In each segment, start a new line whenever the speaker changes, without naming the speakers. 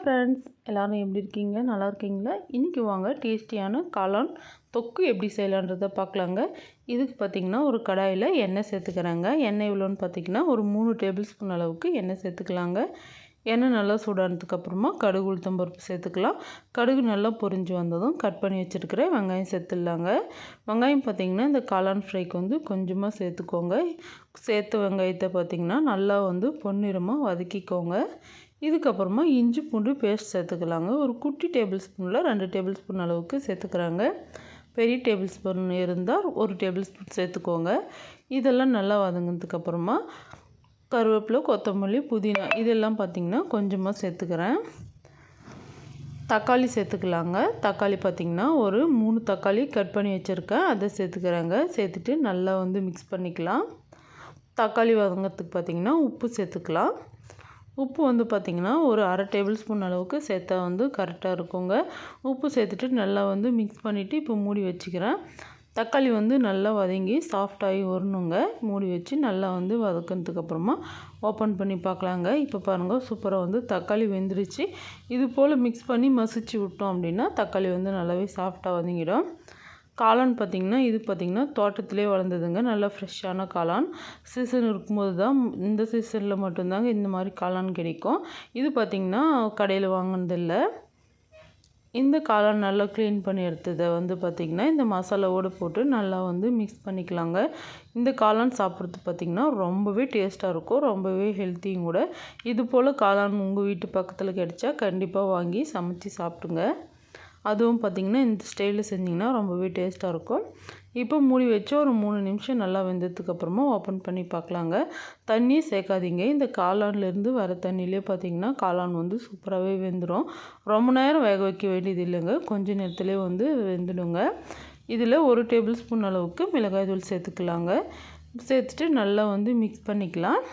Friends, எல்லோரும் எப்படி இருக்கீங்க? நல்லா இருக்கீங்களா? இன்றைக்கி வாங்க டேஸ்டியான காளான் தொக்கு எப்படி செய்யலான்றதை பார்க்கலாங்க. இதுக்கு பார்த்திங்கன்னா ஒரு கடாயில் எண்ணெய் சேர்த்துக்கிறேங்க. எண்ணெய் எவ்வளோன்னு பார்த்திங்கன்னா ஒரு 3 டேபிள் ஸ்பூன் அளவுக்கு எண்ணெய் சேர்த்துக்கலாங்க. எண்ணெய் நல்லா சூடானதுக்கப்புறமா கடுகு உளுத்தம் பருப்பு சேர்த்துக்கலாம். கடுகு நல்லா பொரிஞ்சு வந்ததும் கட் பண்ணி வச்சுருக்கிற வெங்காயம் சேர்த்துடலாங்க. வெங்காயம் பார்த்திங்கன்னா இந்த காளான் ஃப்ரைக்கு வந்து கொஞ்சமாக சேர்த்துக்கோங்க. சேர்த்து வெங்காயத்தை பார்த்திங்கன்னா நல்லா வந்து பொன்னிறமாக வதக்கிக்கோங்க. இதுக்கப்புறமா இஞ்சி பூண்டு பேஸ்ட் சேர்த்துக்கலாங்க. ஒரு குட்டி டேபிள் ஸ்பூனில் 2 டேபிள் ஸ்பூன் அளவுக்கு சேர்த்துக்கிறாங்க. பெரிய டேபிள் ஸ்பூன் இருந்தால் 1 டேபிள் ஸ்பூன் சேர்த்துக்கோங்க. இதெல்லாம் நல்லா வதங்கினதுக்கப்புறமா கருவேப்பிலை, கொத்தமல்லி, புதினா இதெல்லாம் பார்த்திங்கன்னா கொஞ்சமாக சேர்த்துக்கிறேன். தக்காளி சேர்த்துக்கலாங்க. தக்காளி பார்த்திங்கன்னா ஒரு 3 தக்காளி கட் பண்ணி வச்சுருக்கேன், அதை சேர்த்துக்கிறேங்க. சேர்த்துட்டு நல்லா வந்து மிக்ஸ் பண்ணிக்கலாம். தக்காளி வதங்கிறதுக்கு பார்த்திங்கன்னா உப்பு சேர்த்துக்கலாம். உப்பு வந்து பார்த்திங்கன்னா ஒரு 1/2 டேபிள் ஸ்பூன் அளவுக்கு சேர்த்தா வந்து கரெக்டாக இருக்குங்க. உப்பு சேர்த்துட்டு நல்லா வந்து மிக்ஸ் பண்ணிவிட்டு இப்போ மூடி வச்சுக்கிறேன். தக்காளி வந்து நல்லா வதங்கி சாஃப்டாகி வரணுங்க. மூடி வச்சு நல்லா வந்து வதக்கினதுக்கப்புறமா ஓப்பன் பண்ணி பார்க்கலாங்க. இப்போ பாருங்கள், சூப்பராக வந்து தக்காளி வெந்துருச்சு. இது போல் மிக்ஸ் பண்ணி மசிச்சு விட்டோம் அப்படின்னா தக்காளி வந்து நல்லாவே சாஃப்டாக வதங்கிடும். காளான் பார்த்திங்கன்னா இது பார்த்திங்கன்னா தோட்டத்திலே வளர்ந்ததுங்க. நல்லா ஃப்ரெஷ்ஷான காளான். சீசன் இருக்கும்போது தான், இந்த சீசனில் மட்டும்தாங்க இந்த மாதிரி காளான் கிடைக்கும். இது பார்த்திங்கன்னா கடையில் வாங்கினதில்லை. இந்த காளான் நல்லா க்ளீன் பண்ணி எடுத்ததை வந்து பார்த்திங்கன்னா இந்த மசாலாவோடு போட்டு நல்லா வந்து மிக்ஸ் பண்ணிக்கலாங்க. இந்த காளான் சாப்பிட்றது பார்த்திங்கன்னா ரொம்பவே டேஸ்ட்டாக இருக்கும், ரொம்பவே ஹெல்த்தியும் கூட. இது போல் காளான் உங்கள் வீட்டு பக்கத்தில் கிடைச்சா கண்டிப்பாக வாங்கி சமைச்சி சாப்பிடுங்க. அதுவும் பார்த்திங்கன்னா இந்த ஸ்டைலில் செஞ்சிங்கன்னா ரொம்பவே டேஸ்ட்டாக இருக்கும். இப்போ மூடி வச்சு ஒரு 3 நிமிஷம் நல்லா வெந்ததுக்கப்புறமா ஓப்பன் பண்ணி பார்க்கலாங்க. தண்ணியே சேர்க்காதீங்க. இந்த காளான்லேருந்து வர தண்ணியிலே பார்த்திங்கன்னா காளான் வந்து சூப்பராகவே வெந்துடும். ரொம்ப நேரம் வேக வைக்க வேண்டியது இல்லைங்க, கொஞ்சம் நேரத்துலேயே வந்து வெந்துடுங்க. இதில் 1 டேபிள் ஸ்பூன் அளவுக்கு மிளகாய் தூள் சேர்த்துக்கலாங்க. சேர்த்துட்டு நல்லா வந்து மிக்ஸ் பண்ணிக்கலாம்.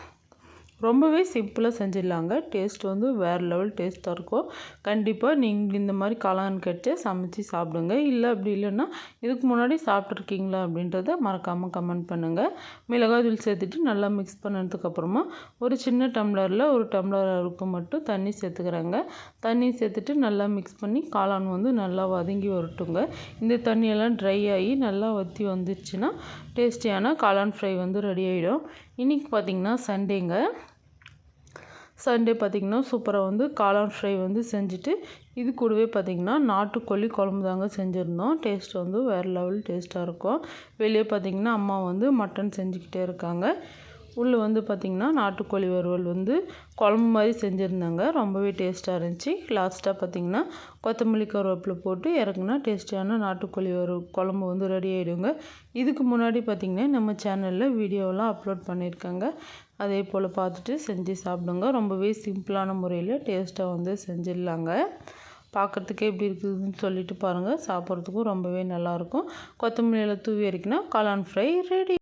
ரொம்பவே சிம்பிளாக செஞ்சிடலாங்க. டேஸ்ட் வந்து வேறு லெவல் டேஸ்ட்டாக இருக்கும். கண்டிப்பாக நீங்கள் இந்த மாதிரி காளான் கட்டு சமைச்சி சாப்பிடுங்க. இல்லை அப்படி இல்லைன்னா இதுக்கு முன்னாடி சாப்பிட்ருக்கீங்களா அப்படின்றத மறக்காமல் கமெண்ட் பண்ணுங்கள். மிளகாய் தூள் சேர்த்துட்டு நல்லா மிக்ஸ் பண்ணதுக்கப்புறமா ஒரு சின்ன டம்ளரில் 1 டம்ளர் அளவுக்கு மட்டும் தண்ணி சேர்த்துக்கிறேங்க. தண்ணி சேர்த்துட்டு நல்லா மிக்ஸ் பண்ணி காளான் வந்து நல்லா வதங்கி வரட்டுங்க. இந்த தண்ணியெல்லாம் ட்ரை ஆகி நல்லா வற்றி வந்துடுச்சுன்னா டேஸ்டியான காளான் ஃப்ரை வந்து ரெடி ஆகிடும். இன்றைக்கி பார்த்திங்கன்னா சண்டே பார்த்திங்கன்னா சூப்பராக வந்து காளான் ஃப்ரை வந்து செஞ்சுட்டு இது கூடவே பார்த்திங்கன்னா நாட்டுக்கோழி குழம்பு தாங்க செஞ்சுருந்தோம். டேஸ்ட் வந்து வேறு லெவல் டேஸ்ட்டாக இருக்கும். வெளியே பார்த்திங்கன்னா அம்மா வந்து மட்டன் செஞ்சுக்கிட்டே இருக்காங்க. உள்ளே வந்து பார்த்திங்கன்னா நாட்டுக்கோழி வறுவல் வந்து குழம்பு மாதிரி செஞ்சுருந்தாங்க. ரொம்பவே டேஸ்ட்டாக இருந்துச்சு. லாஸ்ட்டாக பார்த்திங்கன்னா கொத்தமல்லி கருவேப்பிலை போட்டு இறக்குனா டேஸ்டியான நாட்டுக்கோழி குழம்பு வந்து ரெடி ஆகிடுங்க. இதுக்கு முன்னாடி பார்த்திங்கன்னா நம்ம சேனலில் வீடியோலாம் அப்லோட் பண்ணியிருக்காங்க. அதே போல் பார்த்துட்டு செஞ்சு சாப்பிடுங்க. ரொம்பவே சிம்பிளான முறையில் டேஸ்ட்டாக வந்து செஞ்சிடலாங்க. பார்க்குறதுக்கே எப்படி இருக்குதுன்னு சொல்லிட்டு பாருங்கள். சாப்பிட்றதுக்கும் ரொம்பவே நல்லாயிருக்கும். கொத்தமல்லியில் தூவி இறக்கினா காளான் ஃப்ரை ரெடி.